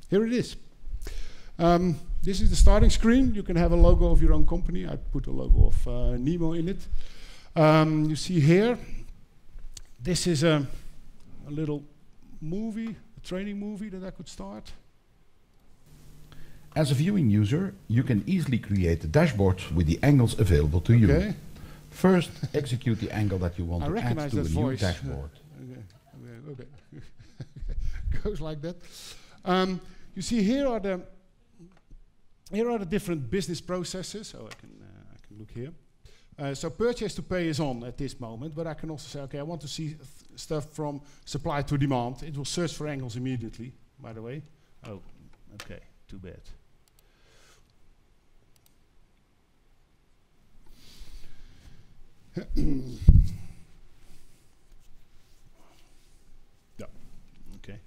here it is. This is the starting screen. You can have a logo of your own company. I put a logo of Nemo in it. You see here, this is a little movie, a training movie that I could start. As a viewing user, you can easily create the dashboards with the angles available to you. First, execute the angle that you want to add to a new dashboard. Okay. Goes like that. You see here are the different business processes. So I can look here. So purchase to pay is on at this moment, but I can also say, okay, I want to see stuff from supply to demand. It will search for angles immediately, by the way. Oh, okay, too bad. Yeah, okay.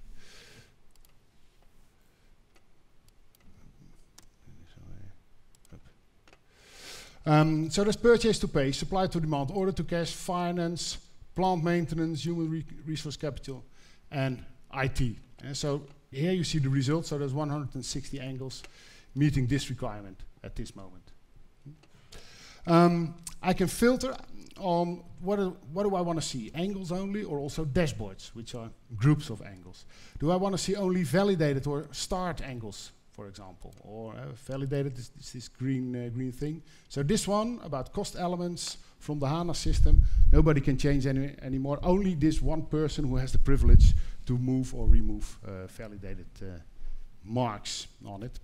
So there's purchase to pay, supply to demand, order to cash, finance, plant maintenance, human resource capital, and IT. And so here you see the results. So there's 160 angles meeting this requirement at this moment. I can filter on what do I want to see, angles only or also dashboards, which are groups of angles. Do I want to see only validated or start angles, for example, or validated is this green thing. So this one about cost elements from the HANA system, nobody can change anymore. Only this one person who has the privilege to move or remove validated marks on it.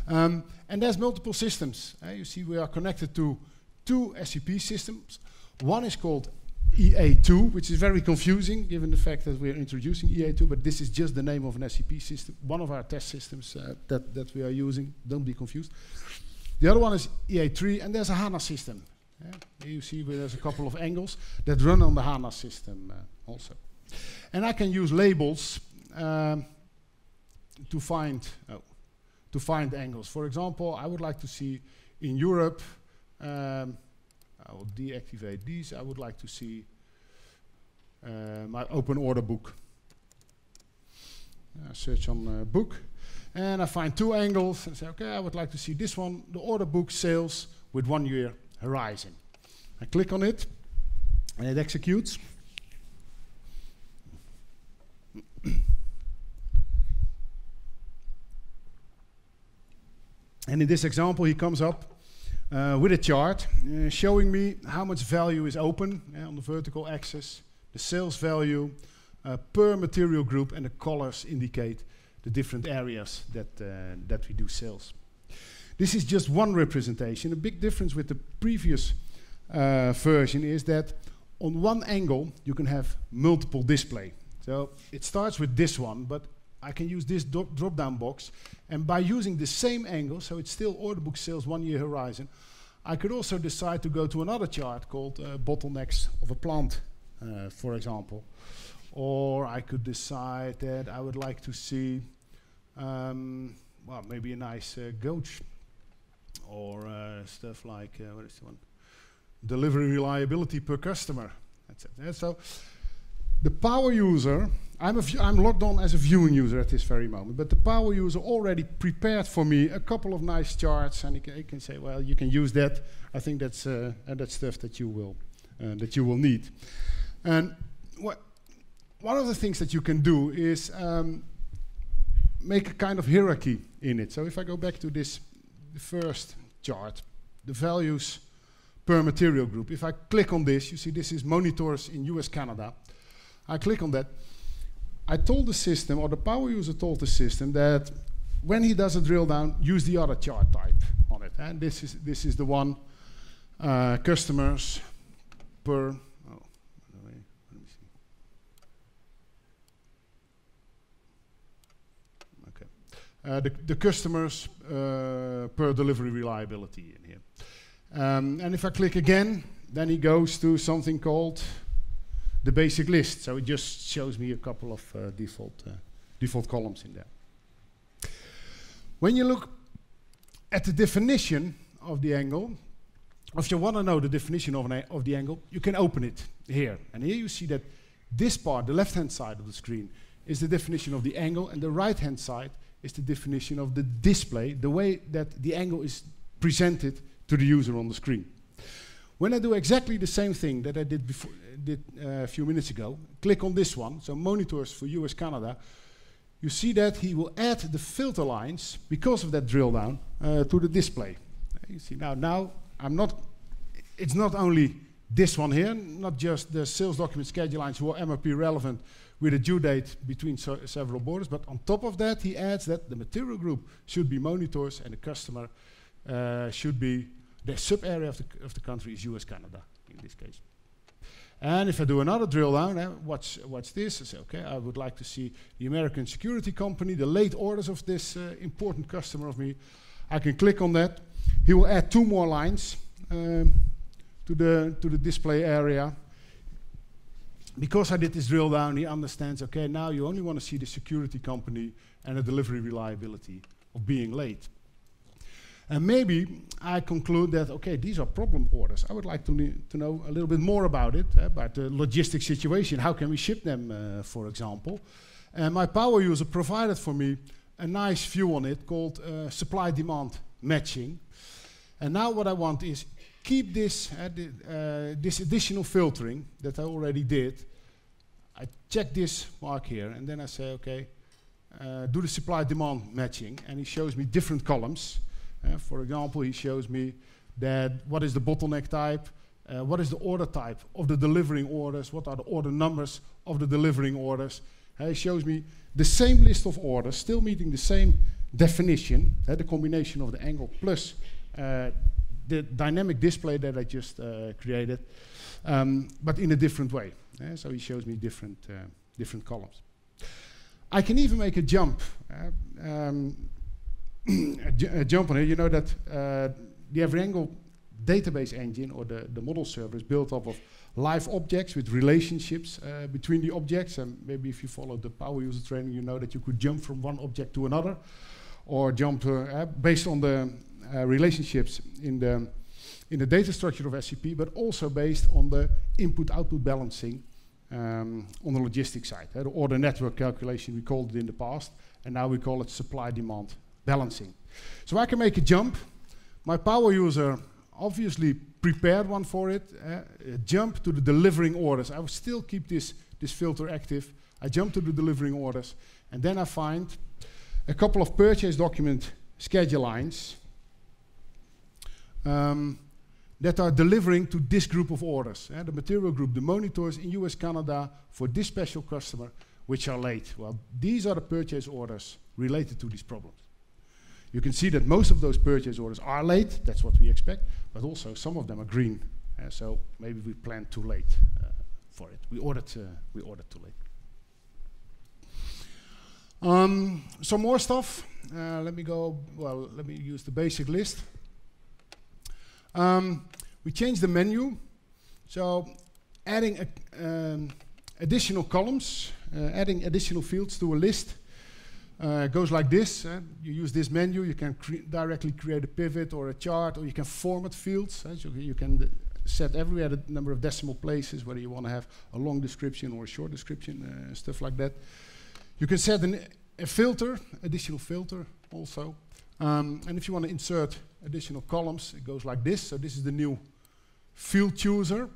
And there's multiple systems. You see we are connected to 2 SAP systems. One is called EA2, which is very confusing given the fact that we're introducing EA2, but this is just the name of an SAP system, one of our test systems that we are using. Don't be confused. The other one is EA3, and there's a HANA system. You see there's a couple of angles that run on the HANA system also. And I can use labels to find angles. For example, I would like to see in Europe, I will deactivate these. I would like to see my open order book. Search on book, and I find 2 angles and say, okay, I would like to see this one, the order book sales with 1 year horizon. I click on it, and it executes. And in this example, he comes up with a chart showing me how much value is open on the vertical axis, the sales value per material group, and the colors indicate the different areas that we do sales. This is just one representation. A big difference with the previous version is that on one angle you can have multiple display. So it starts with this one, but I can use this drop-down box, and by using the same angle, so it's still order book sales 1 year horizon, I could also decide to go to another chart called bottlenecks of a plant, for example. Or I could decide that I would like to see, well, maybe a nice gauge, or stuff like, what is the one? Delivery reliability per customer. That's it. So the power user, I'm logged on as a viewing user at this very moment, but the power user already prepared for me a couple of nice charts, and he can say, well, you can use that. I think that's stuff that you will need. And one of the things that you can do is make a kind of hierarchy in it. So if I go back to the first chart, the values per material group. If I click on this, you see this is monitors in US, Canada. I click on that. I told the system, or the power user told the system, that when he does a drill down, use the other chart type on it. And this is the one, customers per, oh, let me see. Okay. The customers per delivery reliability in here. And if I click again, then he goes to something called the basic list. So it just shows me a couple of default columns in there. When you look at the definition of the angle, if you want to know the definition of the angle, you can open it here. And here you see that this part, the left-hand side of the screen, is the definition of the angle, and the right-hand side is the definition of the display, the way that the angle is presented to the user on the screen. When I do exactly the same thing that I did before, a few minutes ago, click on this one, so monitors for US, Canada, you see that he will add the filter lines because of that drill down to the display. You see now I'm not, it's not only this one here, not just the sales document schedule lines who are MRP relevant with a due date between several borders, but on top of that he adds that the material group should be monitors and the customer should be, the sub-area of the country is US, Canada in this case. And if I do another drill down, watch this, I say, okay, I would like to see the American security company, the late orders of this important customer of me. I can click on that. He will add 2 more lines to the display area. Because I did this drill down, he understands, okay, now you only want to see the security company and the delivery reliability of being late. And maybe I conclude that, okay, these are problem orders. I would like to know a little bit more about it, about the logistics situation. How can we ship them, for example? And my power user provided for me a nice view on it called supply-demand matching. And now what I want is keep this, this additional filtering that I already did. I check this mark here, and then I say, okay, do the supply-demand matching, and he shows me different columns. For example, he shows me that what is the bottleneck type, what is the order type of the delivering orders, what are the order numbers of the delivering orders. He shows me the same list of orders, still meeting the same definition, the combination of the angle plus the dynamic display that I just created, but in a different way. So he shows me different columns. I can even make a jump. A jump on it. You know that the EveryAngle database engine or the model server is built up of live objects with relationships between the objects. And maybe if you follow the power user training, you know that you could jump from one object to another, or jump based on the relationships in the data structure of SCP, but also based on the input-output balancing on the logistics side. The order network calculation, we called it in the past, and now we call it supply-demand balancing. So I can make a jump. My power user obviously prepared one for it. Jump to the delivering orders. I will still keep this filter active. I jump to the delivering orders, and then I find a couple of purchase document schedule lines that are delivering to this group of orders. The material group, the monitors in US, Canada for this special customer, which are late. Well, these are the purchase orders related to these problems. You can see that most of those purchase orders are late, that's what we expect, but also some of them are green. So maybe we planned too late for it. We ordered too late. Some more stuff. Let me use the basic list. We changed the menu. So adding additional columns, adding additional fields to a list. Goes like this. You use this menu, you can directly create a pivot or a chart, or you can format fields. So you can set everywhere the number of decimal places, whether you want to have a long description or a short description, stuff like that. You can set a filter, additional filter also. And if you want to insert additional columns, it goes like this. So this is the new field chooser.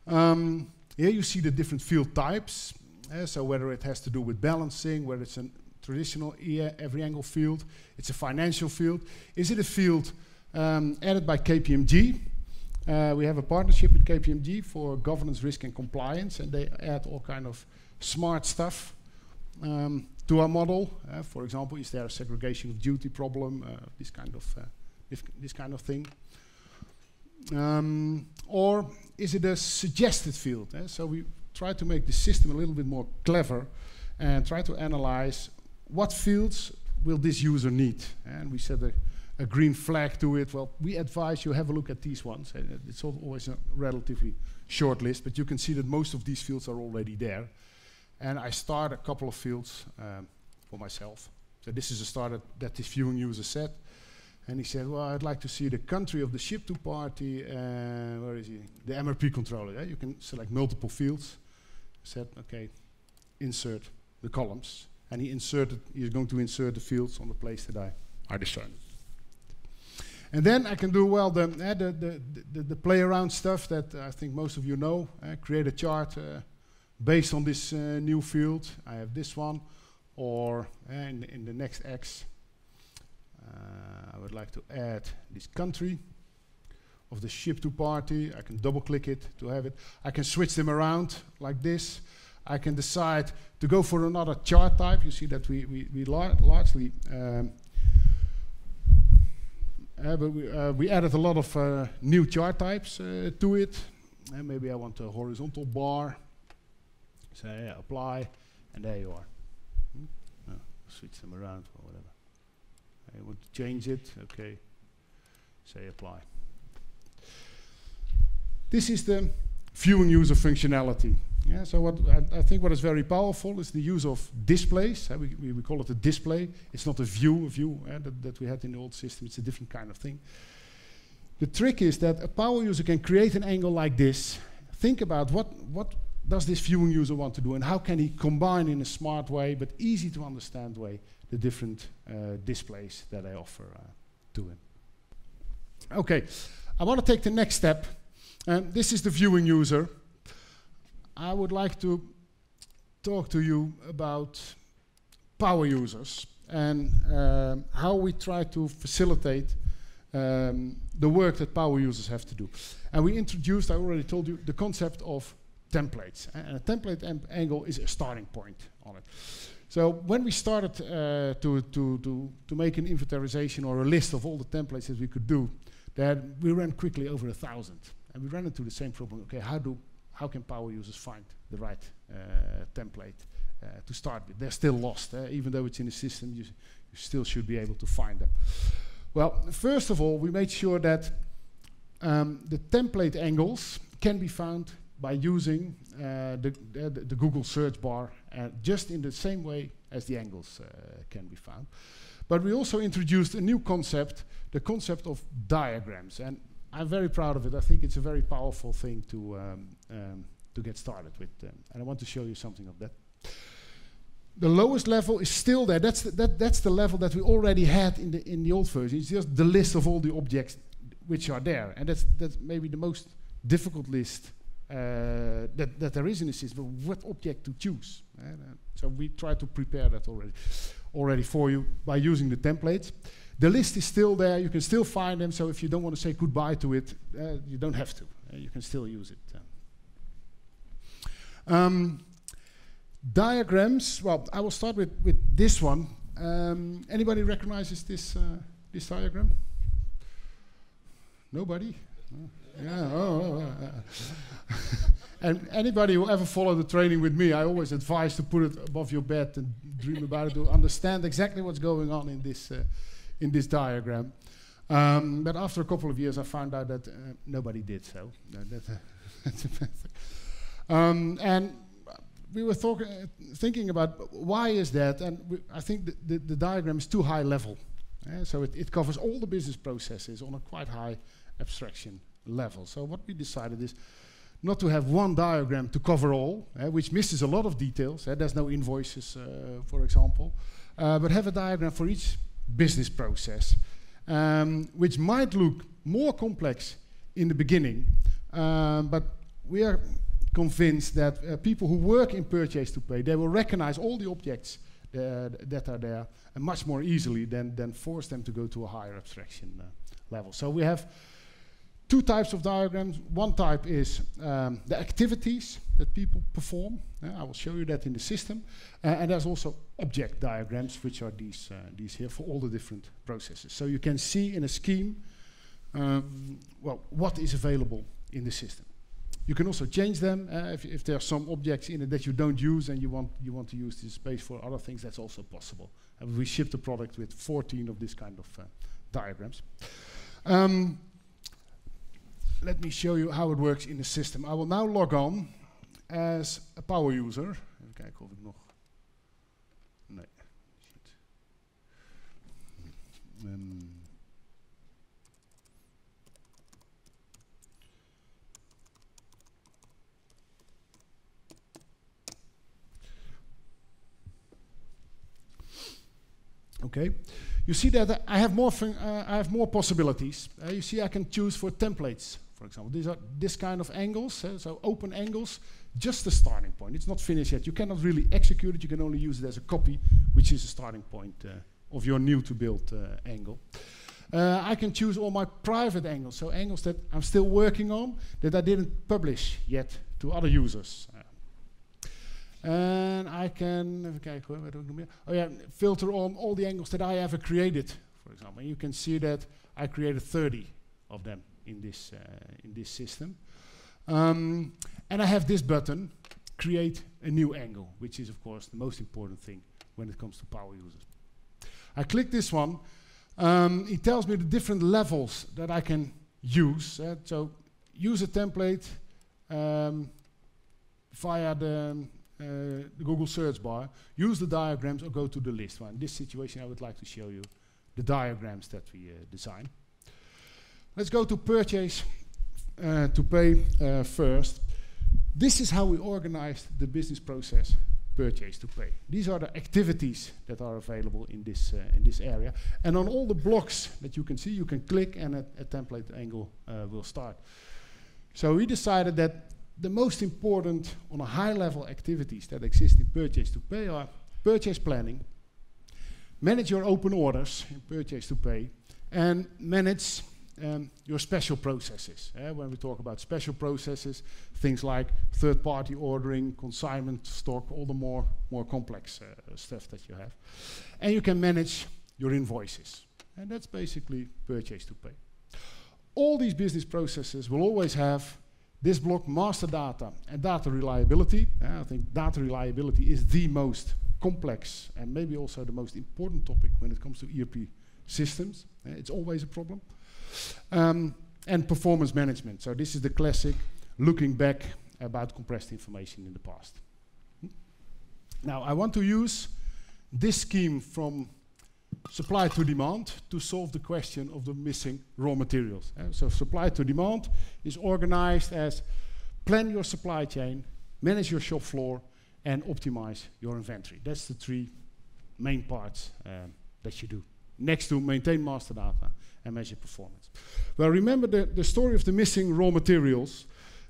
Here you see the different field types. So whether it has to do with balancing, whether it's a traditional EveryAngle field, it's a financial field. Is it a field added by KPMG? We have a partnership with KPMG for governance, risk, and compliance, and they add all kind of smart stuff to our model. For example, is there a segregation of duty problem? This kind of thing. Or is it a suggested field? So we try to make the system a little bit more clever and try to analyze what fields will this user need. And we set a green flag to it. Well, we advise you have a look at these ones. It's always a relatively short list, but you can see that most of these fields are already there. And I start a couple of fields for myself. So this is a start that this viewing user set. And he said, well, I'd like to see the country of the ship to party. Where is he? The MRP controller. You can select multiple fields. Said, okay, insert the columns. and he's going to insert the fields on the place that I decided. And then I can do, well, the play around stuff that I think most of you know. Create a chart based on this new field. I have this one, or in the next X, I would like to add this country of the ship to party. I can double click it to have it. I can switch them around like this. I can decide to go for another chart type. You see that we largely we added a lot of new chart types to it. And maybe I want a horizontal bar. Say apply, and there you are. Switch them around or whatever. I want to change it. Okay. Say apply. This is the viewing user functionality. Yeah, so what I think what is very powerful is the use of displays. We call it a display. It's not a view that we had in the old system. It's a different kind of thing. The trick is that a power user can create an angle like this. Think about what does this viewing user want to do, and how can he combine in a smart way, but easy to understand way, the different displays that I offer to him. Okay, I want to take the next step. This is the viewing user. I would like to talk to you about power users and how we try to facilitate the work that power users have to do. And we introduced, I already told you, the concept of templates. And a template angle is a starting point on it. So when we started to make an inventarization or a list of all the templates that we could do, then we ran quickly over 1,000. And we ran into the same problem. Okay, how can power users find the right template to start with? They're still lost. Even though it's in the system, you still should be able to find them. Well, first of all, we made sure that the template angles can be found by using the Google search bar, just in the same way as the angles can be found. But we also introduced a new concept, the concept of diagrams. And I'm very proud of it. I think it's a very powerful thing to get started with. And I want to show you something of that. The lowest level is still there. That's the level that we already had in the old version. It's just the list of all the objects which are there. And that's maybe the most difficult list that there is in the system. What object to choose? So we try to prepare that already for you by using the templates. The list is still there. You can still find them. So if you don't want to say goodbye to it, you don't have to. You can still use it. Diagrams. Well, I will start with this one. Anybody recognizes this diagram? Nobody? Yeah. And anybody who ever followed the training with me, I always advise to put it above your bed and dream about it to understand exactly what's going on in this diagram. But after a couple of years, I found out that nobody did so. That's a bad thing. And we were thinking about why is that, and I think the diagram is too high level. So it covers all the business processes on a quite high abstraction level. So what we decided is not to have one diagram to cover all, which misses a lot of details. There's no invoices, for example, but have a diagram for each business process, which might look more complex in the beginning, but we are convinced that people who work in purchase to pay, they will recognize all the objects that are there and much more easily than force them to go to a higher abstraction level. So we have two types of diagrams. One type is the activities that people perform. I will show you that in the system. And there's also object diagrams, which are these here for all the different processes. So you can see in a scheme, well, what is available in the system. You can also change them if there are some objects in it that you don't use and you want to use this space for other things. That's also possible. And we ship the product with 14 of this kind of diagrams. Let me show you how it works in the system. I will now log on as a power user. Even kijken of ik nog. Nee. Okay, you see that I have more possibilities. You see I can choose for templates, for example. These are this kind of angles, so open angles, just the starting point. It's not finished yet. You cannot really execute it. You can only use it as a copy, which is a starting point of your new to build angle. I can choose all my private angles, so angles that I'm still working on that I didn't publish yet to other users. And I can filter on all the angles that I ever created, for example. And you can see that I created 30 of them in this system. And I have this button, create a new angle, which is of course the most important thing when it comes to power users. I click this one. It tells me the different levels that I can use. So use a template via the Google search bar, use the diagrams or go to the list. Well, in this situation I would like to show you the diagrams that we design. Let's go to purchase to pay first. This is how we organize the business process purchase to pay. These are the activities that are available in this area. And on all the blocks that you can see, you can click and a template angle will start. So we decided that the most important on a high level activities that exist in purchase to pay are purchase planning, manage your open orders in purchase to pay, and manage your special processes. When we talk about special processes, things like third-party ordering, consignment stock, all the more complex stuff that you have. And you can manage your invoices. And that's basically purchase to pay. All these business processes will always have this block, master data and data reliability. I think data reliability is the most complex and maybe also the most important topic when it comes to ERP systems. It's always a problem. And performance management. So this is the classic looking back about compressed information in the past. Now I want to use this scheme from supply to demand to solve the question of the missing raw materials. So supply to demand is organized as plan your supply chain, manage your shop floor, and optimize your inventory. That's the three main parts that you do, next to maintain master data and measure performance. Well, remember the story of the missing raw materials.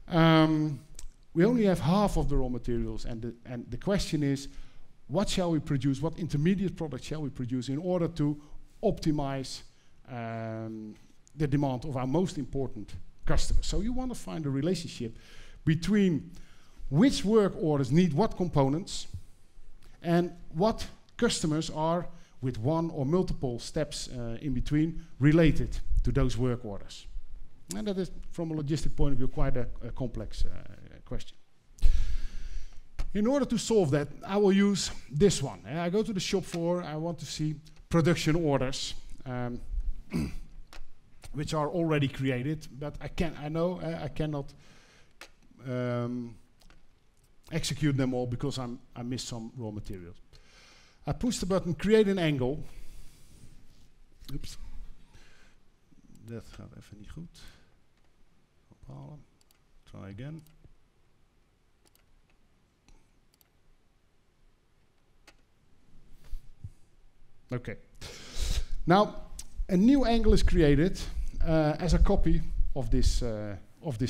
We only have half of the raw materials, and the question is, what shall we produce, what intermediate product shall we produce in order to optimize the demand of our most important customers? So you want to find a relationship between which work orders need what components and what customers are, with one or multiple steps in between, related to those work orders. And that is, from a logistic point of view, quite a complex question. In order to solve that, I will use this one. I go to the shop floor, I want to see production orders, which are already created, but I cannot execute them all because I missed some raw materials. I push the button, create an angle. Oops. Dat gaat even niet goed. Ophalen. Try again. Okay. Now, a new angle is created as a copy of this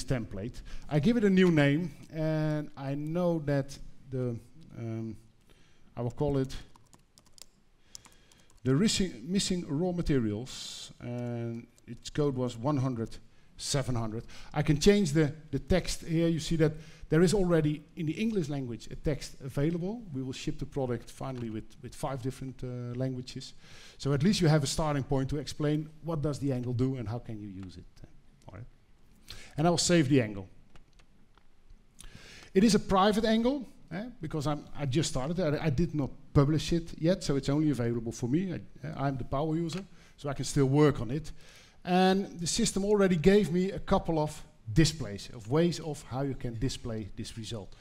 template. I give it a new name, and I know that I will call it the missing raw materials, and its code was 100-700. I can change the text here. You see that there is already in the English language a text available. We will ship the product finally with 5 different languages. So at least you have a starting point to explain what does the angle do and how can you use it. All right. And I will save the angle. It is a private angle. Because I just started. I did not publish it yet, so it's only available for me. I'm the power user, so I can still work on it. And the system already gave me a couple of displays, of ways of how you can display this result.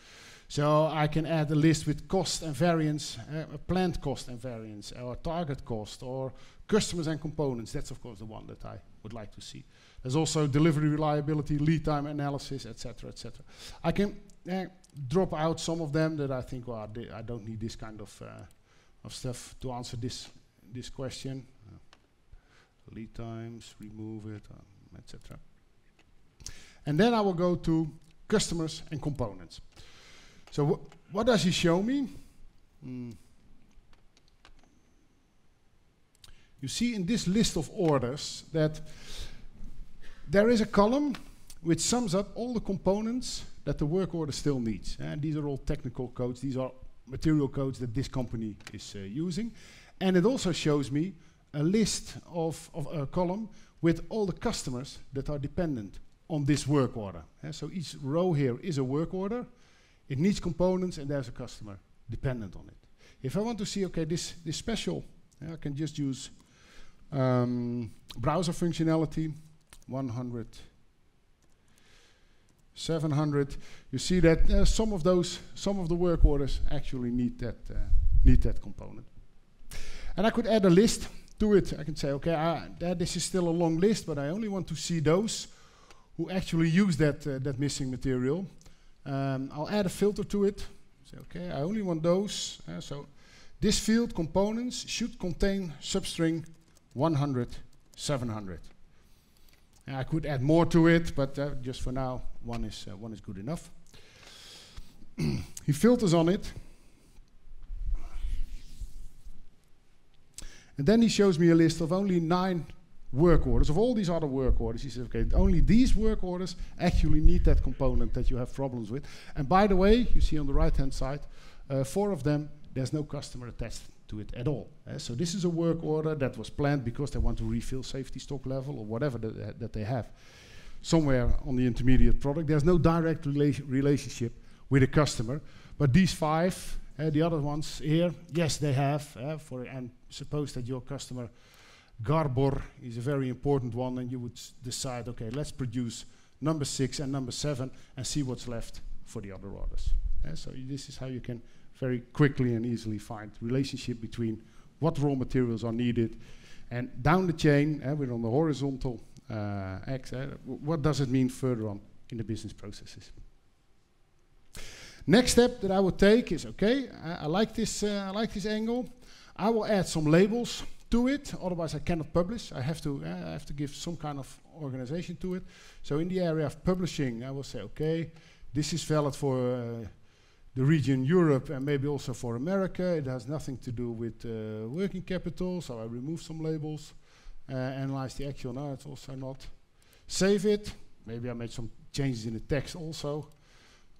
So I can add a list with cost and variance, a planned cost and variance, or target cost, or customers and components. That's of course the one that I would like to see. There's also delivery reliability, lead time analysis, etc., etc. I can drop out some of them that I think, well, I don't need this kind of stuff to answer this this question. Lead times, remove it, etc. And then I will go to customers and components. So what does he show me? You see in this list of orders that there is a column which sums up all the components that the work order still needs. And these are all technical codes. These are material codes that this company is using. And it also shows me a list of a column with all the customers that are dependent on this work order. So each row here is a work order. It needs components and there's a customer dependent on it. If I want to see, okay, this special, I can just use browser functionality, 100, 700. You see that some of the work orders actually need that component. And I could add a list to it. I can say, okay, this is still a long list, but I only want to see those who actually use that missing material. I'll add a filter to it. Say, okay, I only want those. So this field components should contain substring 100, 700. And I could add more to it, but just for now, one is good enough. He filters on it. And then he shows me a list of only 9 work orders. Of all these other work orders, he says, okay, only these work orders actually need that component that you have problems with. And by the way, you see on the right-hand side, 4 of them, there's no customer attached to it at all. So this is a work order that was planned because they want to refill safety stock level or whatever that they have somewhere on the intermediate product. There's no direct relationship with a customer. But these 5, the other ones here, yes, they have. And suppose that your customer Garbor is a very important one, and you would decide, okay, let's produce number 6 and number 7 and see what's left for the other orders. So this is how you can very quickly and easily find relationship between what raw materials are needed and down the chain, we're on the horizontal X, what does it mean further on in the business processes. Next step that I would take is, okay, I like this angle. I will add some labels to it, otherwise I cannot publish. I have to give some kind of organization to it. So in the area of publishing, I will say, okay, this is valid for the region Europe and maybe also for America. It has nothing to do with working capital, so I remove some labels. Analyze the actual, no, it's also not. Save it. Maybe I made some changes in the text also.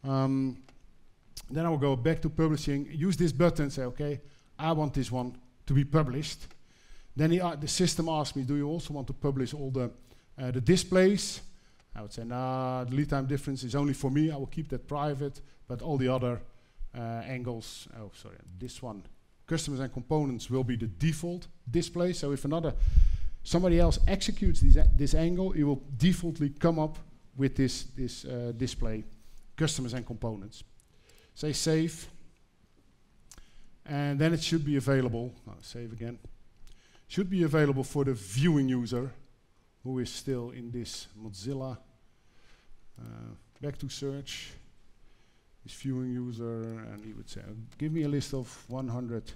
Then I will go back to publishing, use this button, say, okay, I want this one to be published. Then the system asks me, do you also want to publish all the displays? I would say, nah, the lead time difference is only for me. I will keep that private, but all the other angles, this one, customers and components will be the default display. So if somebody else executes this angle, it will defaultly come up with this display, customers and components. Say save, and then it should be available. Save again. Should be available for the viewing user who is still in this Mozilla. Back to search. This viewing user, and he would say, give me a list of 100,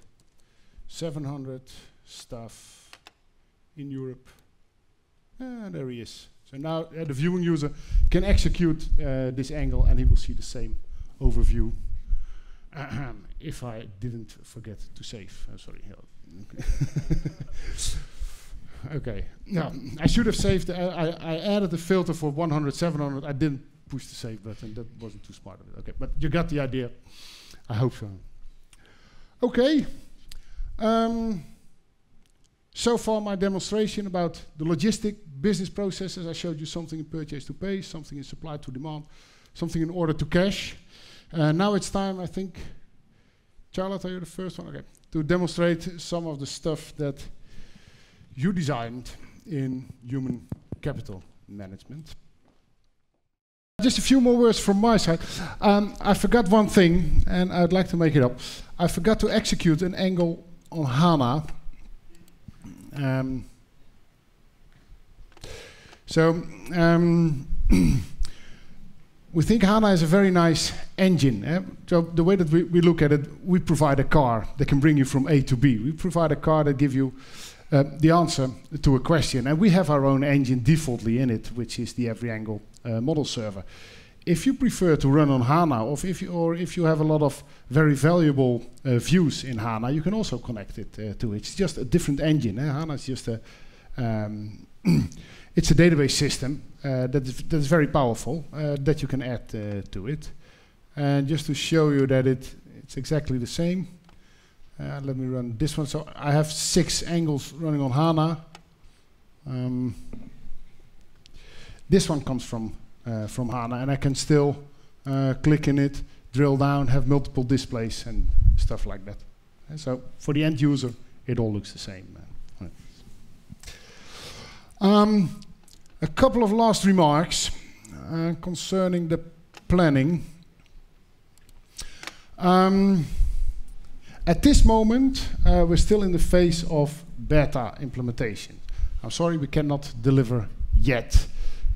700 stuff in Europe. And there he is. So now the viewing user can execute this angle, and he will see the same overview. If I didn't forget to save. Sorry. Okay. Now, I should have saved. I added the filter for 100, 700. I didn't push the save button. That wasn't too smart of it. Okay, but you got the idea. I hope so. Okay. So far, my demonstration about the logistic business processes. I showed you something in purchase to pay, something in supply to demand, something in order to cash. Now it's time, I think, Charlotte, are you the first one? Okay, to demonstrate some of the stuff that you designed in human capital management. Just a few more words from my side. I forgot one thing, and I'd like to make it up. I forgot to execute an angle on HANA. we think HANA is a very nice engine. So the way that we look at it, we provide a car that can bring you from A to B. We provide a car that gives you the answer to a question. And we have our own engine defaultly in it, which is the every angle model server. If you prefer to run on HANA, or if you have a lot of very valuable views in HANA, you can also connect it to it. It's just a different engine. HANA is just a it's a database system that is very powerful that you can add to it. And just to show you that it's exactly the same, let me run this one. So I have 6 angles running on HANA. This one comes from HANA, and I can still click in it, drill down, have multiple displays and stuff like that. And so for the end user, it all looks the same. A couple of last remarks concerning the planning. At this moment, we're still in the phase of beta implementation. I'm sorry we cannot deliver yet,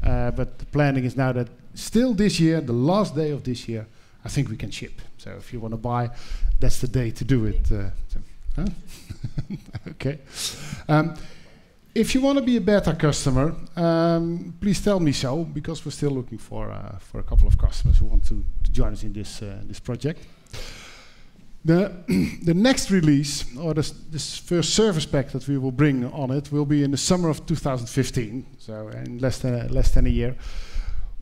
but the planning is now that still this year, the last day of this year, I think we can ship. So if you want to buy, that's the day to do it. Okay. If you want to be a beta customer, please tell me so, because we're still looking for a couple of customers who want to join us in this project. The next release, or this first service pack that we will bring on it, will be in the summer of 2015, so in less than a year.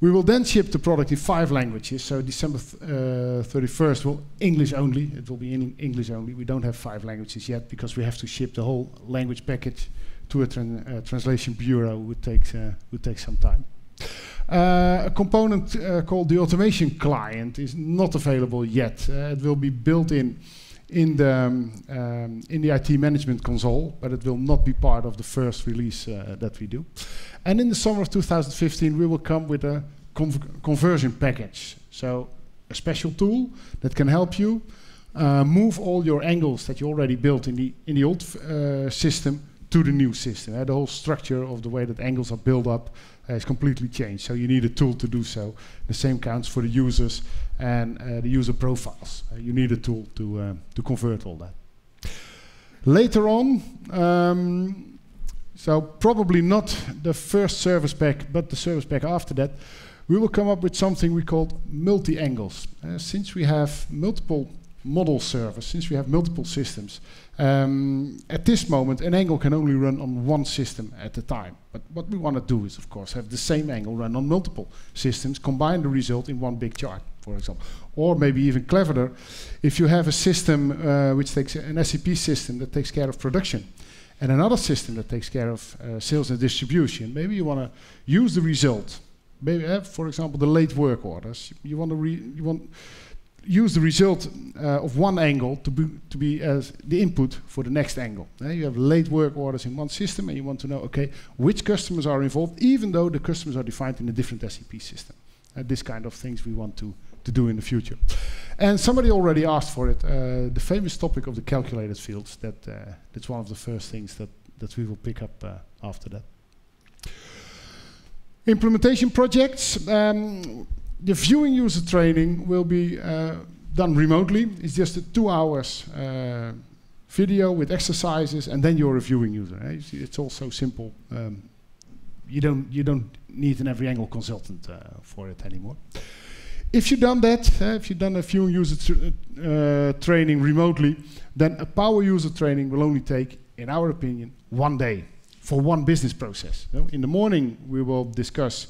We will then ship the product in 5 languages, so December 31st will English only. It will be in English only. We don't have 5 languages yet, because we have to ship the whole language package to a translation bureau, would take some time. A component called the automation client is not available yet. It will be built in the IT management console, but it will not be part of the first release that we do. And in the summer of 2015, we will come with a conversion package. So a special tool that can help you move all your angles that you already built in the old system to the new system. The whole structure of the way that angles are built up is completely changed. So you need a tool to do so. The same counts for the users and the user profiles. You need a tool to convert all that. Later on, so probably not the first service pack, but the service pack after that, we will come up with something we call multi-angles. Since we have multiple model servers, since we have multiple systems, at this moment an angle can only run on one system at a time. But what we want to do is, of course, have the same angle run on multiple systems, combine the result in one big chart, for example. Or maybe even cleverer, if you have a system which takes an SAP system that takes care of production, and another system that takes care of sales and distribution, maybe you want to use the result. Maybe, for example, the late work orders. You want use the result of one angle to be as the input for the next angle. You have late work orders in one system, and you want to know, okay, which customers are involved, even though the customers are defined in a different SAP system. This kind of things we want to do in the future. And somebody already asked for it. The famous topic of the calculated fields. That's one of the first things that we will pick up after that. Implementation projects. The viewing user training will be done remotely. It's just a 2 hours video with exercises, and then you're a viewing user. You see, it's all so simple. You don't need an every angle consultant for it anymore. If you've done that, if you've done a viewing user training remotely, then a power user training will only take, in our opinion, 1 day for one business process. In the morning, we will discuss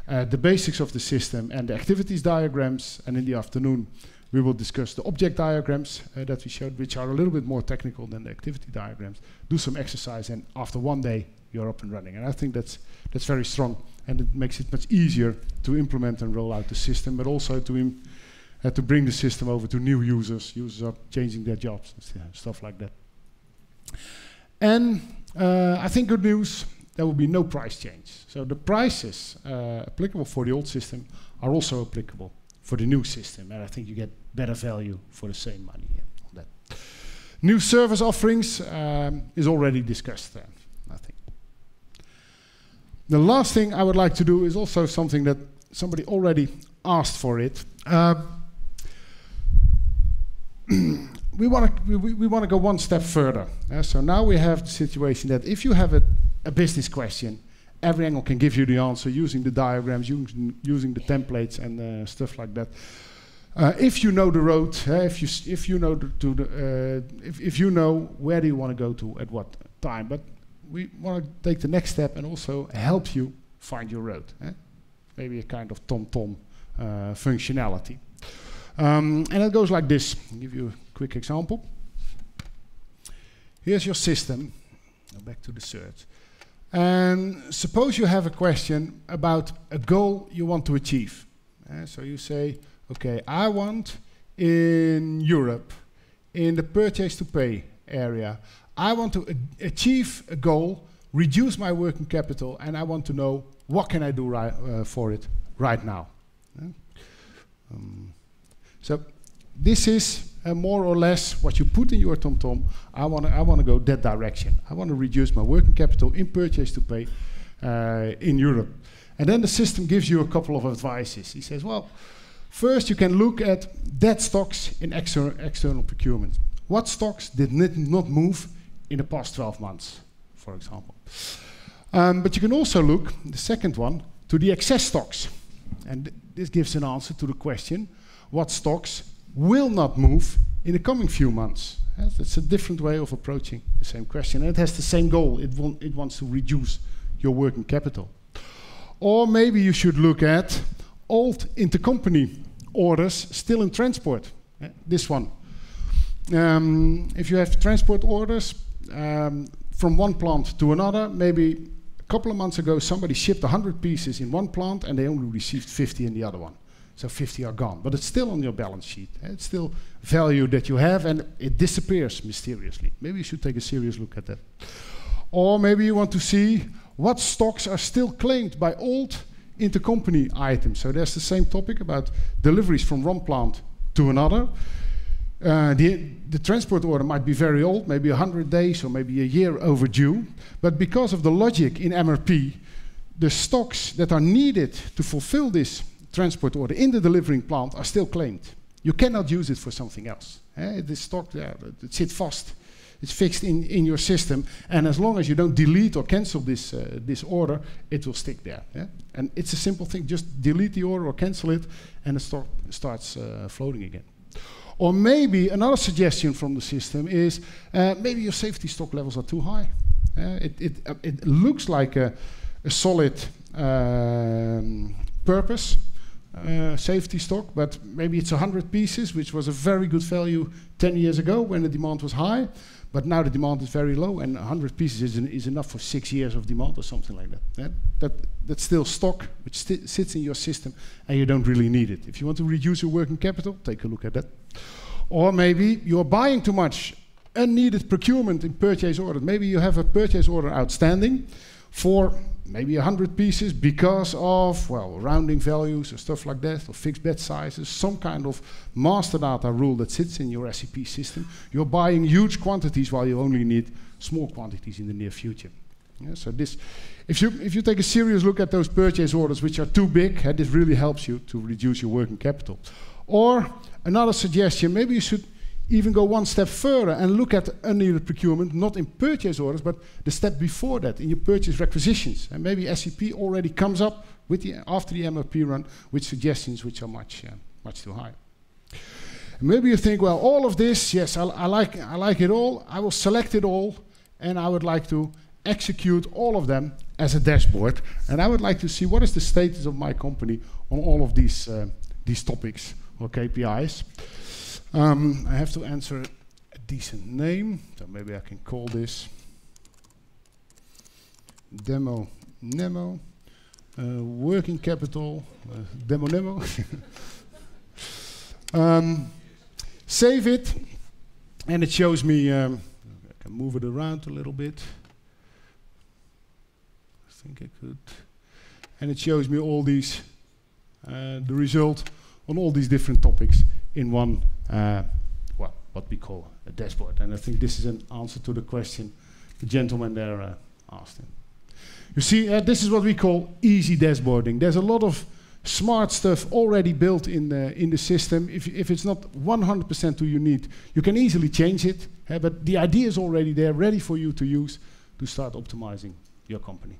the basics of the system and the activities diagrams, and in the afternoon we will discuss the object diagrams that we showed, which are a little bit more technical than the activity diagrams. Do some exercise, and after 1 day you're up and running. And I think that's very strong, and it makes it much easier to implement and roll out the system, but also to bring the system over to new users. Users are changing their jobs and stuff like that. And I think good news, there will be no price change. So the prices applicable for the old system are also applicable for the new system, and I think you get better value for the same money on that. New service offerings is already discussed, I think. The last thing I would like to do is also something that somebody already asked for it. We want to go one step further. So now we have the situation that if you have a business question, every angle can give you the answer using the diagrams, using the templates and stuff like that. If you know the road, if you know if you know where do you want to go to at what time, but we want to take the next step and also help you find your road. Maybe a kind of TomTom functionality. And it goes like this. I'll give you a quick example. Here's your system. Go back to the search. And suppose you have a question about a goal you want to achieve. So you say, okay, I want in Europe, in the purchase to pay area, I want to achieve a goal, reduce my working capital, and I want to know what can I do for it right now. So this is more or less what you put in your TomTom. I want to go that direction. I want to reduce my working capital in purchase to pay in Europe. And then the system gives you a couple of advices. He says, well, first you can look at dead stocks in external procurement. What stocks did not move in the past 12 months, for example. But you can also look, the second one, to the excess stocks. And this gives an answer to the question, what stocks will not move in the coming few months? That's a different way of approaching the same question. And it has the same goal. It wants to reduce your working capital. Or maybe you should look at old intercompany orders still in transport. This one. If you have transport orders from one plant to another, maybe a couple of months ago somebody shipped 100 pieces in one plant and they only received 50 in the other one. So 50 are gone, but it's still on your balance sheet. It's still value that you have and it disappears mysteriously. Maybe you should take a serious look at that. Or maybe you want to see what stocks are still claimed by old intercompany items. So there's the same topic about deliveries from one plant to another. The transport order might be very old, maybe 100 days or maybe a year overdue. But because of the logic in MRP, the stocks that are needed to fulfill this transport order in the delivering plant are still claimed. You cannot use it for something else. This stock there, it sits fast. It's fixed in your system, and as long as you don't delete or cancel this order, it will stick there. And it's a simple thing, just delete the order or cancel it, and the stock starts floating again. Or maybe another suggestion from the system is maybe your safety stock levels are too high. It looks like a solid purpose safety stock, but maybe it's 100 pieces, which was a very good value 10 years ago when the demand was high. But now the demand is very low, and 100 pieces is enough for 6 years of demand or something like that. That's still stock which sits in your system, and you don't really need it. If you want to reduce your working capital, take a look at that. Or maybe you're buying too much unneeded procurement in purchase orders. Maybe you have a purchase order outstanding for maybe 100 pieces because of, well, rounding values or stuff like that, or fixed bet sizes, some kind of master data rule that sits in your SAP system. You're buying huge quantities while you only need small quantities in the near future. So this, if you take a serious look at those purchase orders which are too big, this really helps you to reduce your working capital. Or another suggestion, maybe you should even go one step further and look at unneeded procurement, not in purchase orders, but the step before that, in your purchase requisitions. And maybe SAP already comes up with after the MRP run with suggestions which are much too high. And maybe you think, well, all of this, yes, I like it all. I will select it all, and I would like to execute all of them as a dashboard. And I would like to see what is the status of my company on all of these topics or KPIs. I have to answer a decent name, so maybe I can call this Demo Nemo, working capital, Demo Nemo. Save it, and it shows me, I can move it around a little bit. I think I could. And it shows me all these, the result on all these different topics in one, well, what we call a dashboard. And I think this is an answer to the question the gentleman there asked him. You see, this is what we call easy dashboarding. There's a lot of smart stuff already built in the system. If it's not 100% to your need, you can easily change it. But the idea is already there, ready for you to use to start optimizing your company.